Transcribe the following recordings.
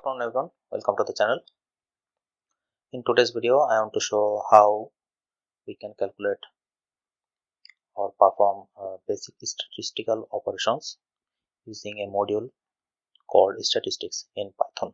afternoon everyone, welcome to the channel. In today's video I want to show how we can calculate or perform basic statistical operations using a module called statistics in Python.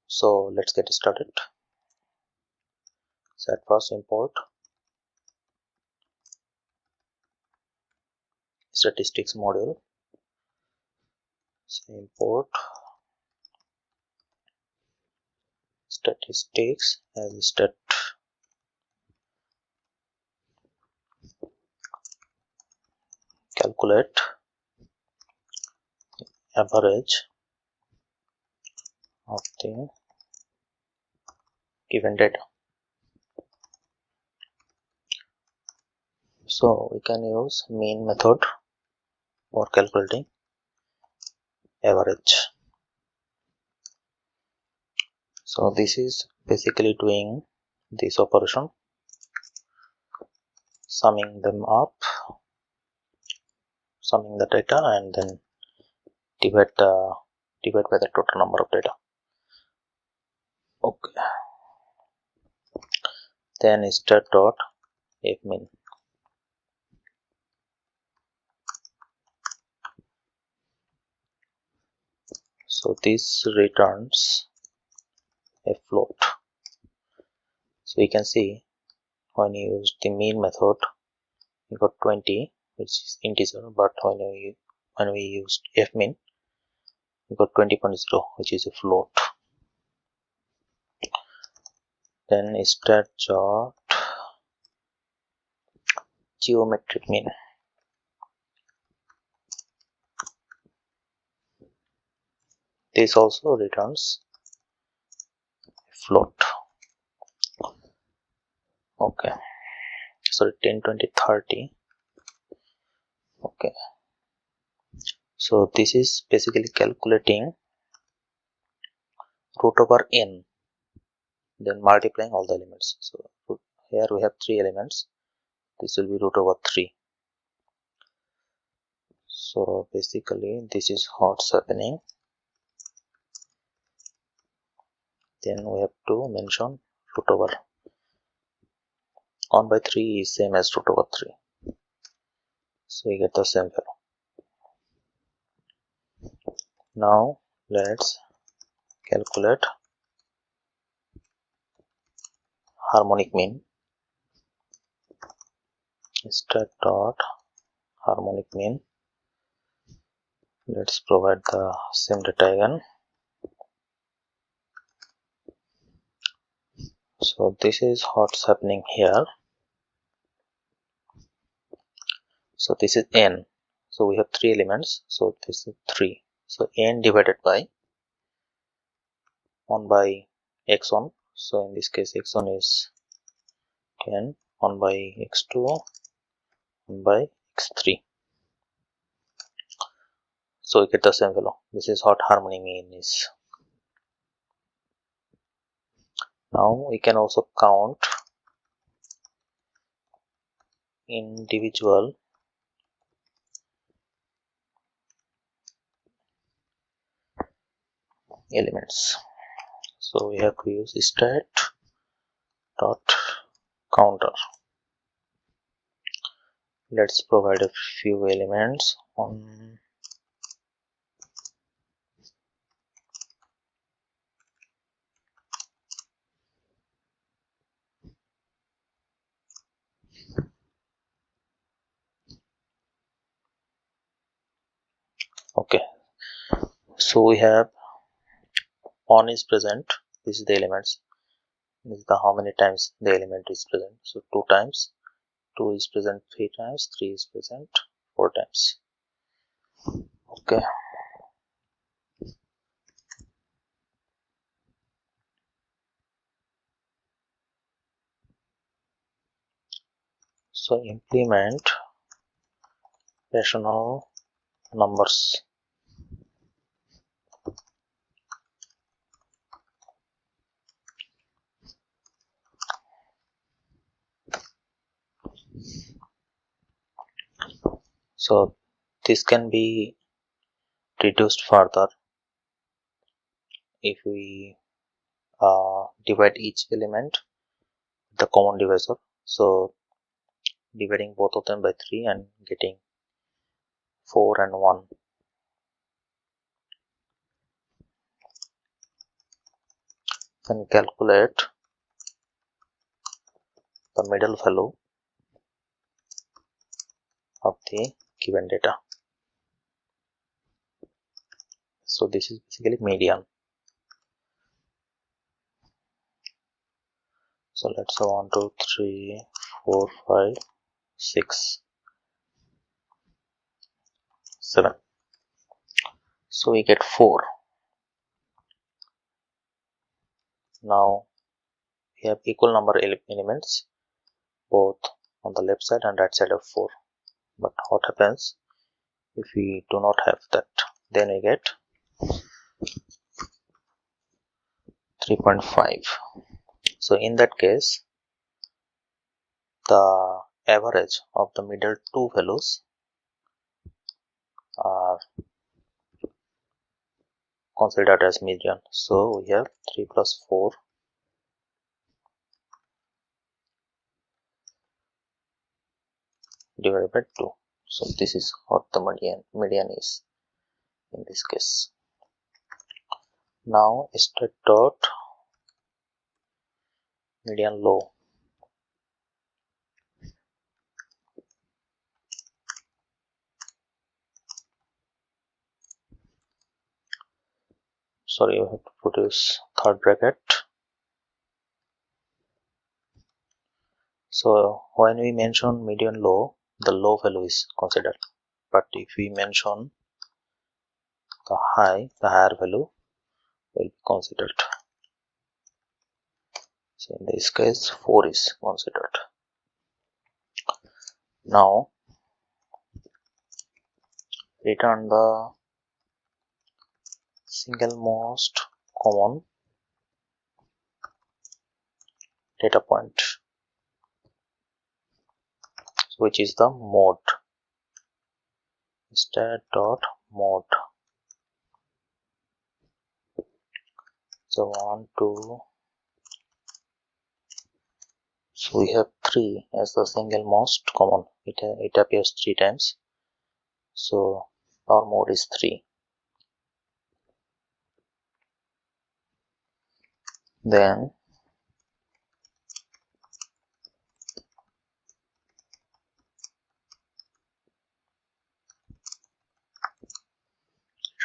So let's get started. So at first import statistics module. So import statistics as stat calculate average of the given data. So we can use mean method for calculating average. So this is basically doing this operation, summing them up, summing the data and then divide by the total number of data. Okay. Then stat dot fmin. So this returns a float. So you can see when you use the mean method, we got 20, which is integer, but when we used fmin, we got 20.0, which is a float. Then stat dot geometric mean. This also returns a float. Okay, sorry, 10, 20, 30. Okay, so this is basically calculating root over n, then multiplying all the elements. So here we have 3 elements, this will be root over 3. So basically this is what's happening. Then we have to mention root over 1 by 3 is same as root over 3, so we get the same value. Now let's calculate harmonic mean. Stat dot harmonic mean. Let's provide the same data again. So this is what's happening here. So this is n. So we have 3 elements. So this is 3. So n divided by 1 by x1. So in this case x1 is 10, 1 by x2, 1 by x3. So we get the same value. This is what harmonic mean is. Now we can also count individual elements. So we have to use stat dot counter. Let's provide a few elements on okay. So we have 1 is present. This is the elements. This is the how many times the element is present. So 2 times, 2 is present 3 times, 3 is present 4 times. Okay. So implement rational numbers. So this can be reduced further. if we divide each element with the common divisor, so dividing both of them by 3 and getting 4 and 1. Then calculate the middle value of the given data. So this is basically median. So let's say 1, 2, 3, 4, 5, 6, 7. So we get 4. Now we have equal number elements both on the left side and right side of 4. But what happens if we do not have that? Then we get 3.5. So in that case, the average of the middle two values are considered as median. So we have 3 plus 4 divided by 2. So this is what the median is in this case. Now stat dot median low. Sorry, we have to produce third bracket. So when we mention median low, the low value is considered. But if we mention the higher value will be considered. So in this case 4 is considered. Now return the single most common data point, which is the mode. Stat dot mode. So 1, 2. So we have 3 as the single most common. It appears 3 times. So our mode is 3. Then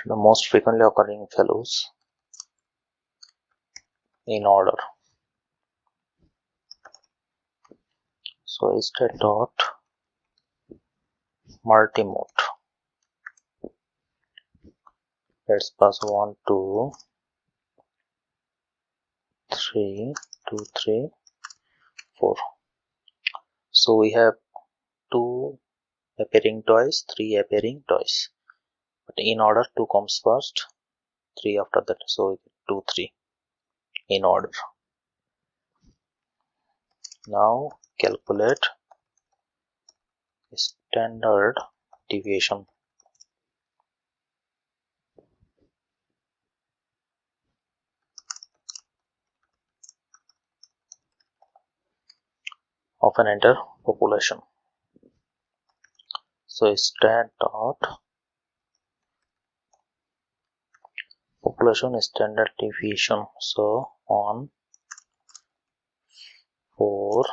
the most frequently occurring values in order. So stat dot multimode. Let's pass 1, 2, 3, 2, 3, 4. So we have 2 appearing twice, 3 appearing twice. But in order 2 comes first, 3 after that. So we get 2, 3 in order. Now calculate standard deviation. Of an entire population. So stat dot population standard deviation. So on 4,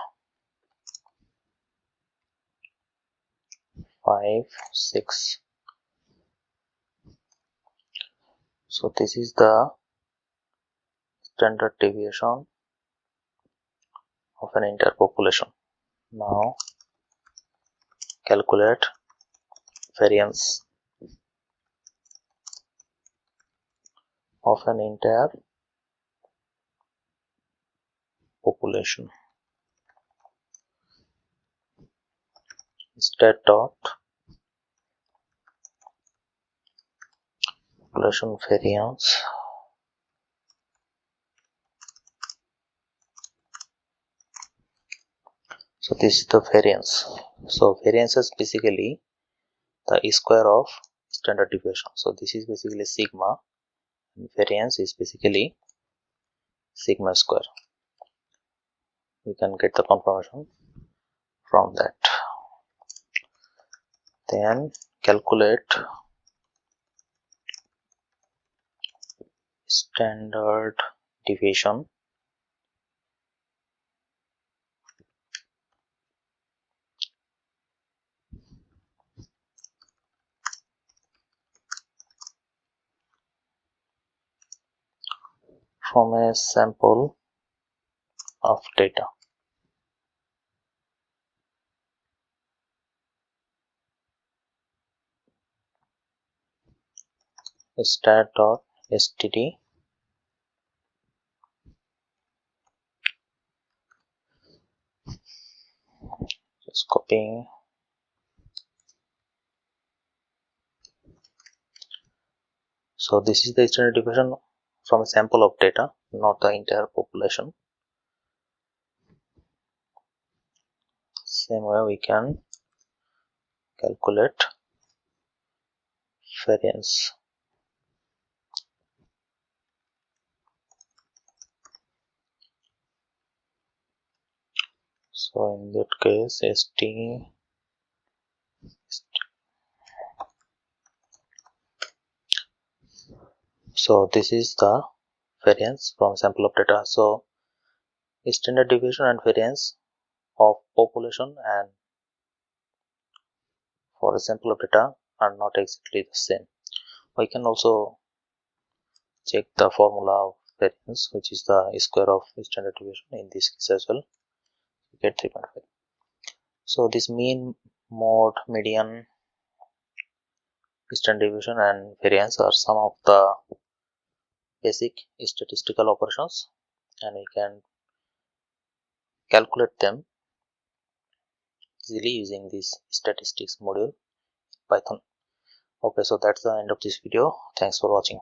5, 6. So this is the standard deviation of an entire population. Now calculate variance of an entire population. Stat dot population variance. So this is the variance. So variance is basically the square of standard deviation. So this is basically sigma. variance is basically sigma square. We can get the confirmation from that. Then calculate standard deviation from a sample of data. Stat.std just copying. So this is the standard deviation from a sample of data, not the entire population. Same way we can calculate variance. So in that case, so this is the variance from sample of data. So standard deviation and variance of population and for a sample of data are not exactly the same. We can also check the formula of variance, which is the square of standard deviation in this case as well. We get 3.5. So this mean, mode, median, standard deviation and variance are some of the basic statistical operations, and we can calculate them easily using this statistics module Python. Okay, so that's the end of this video. Thanks for watching.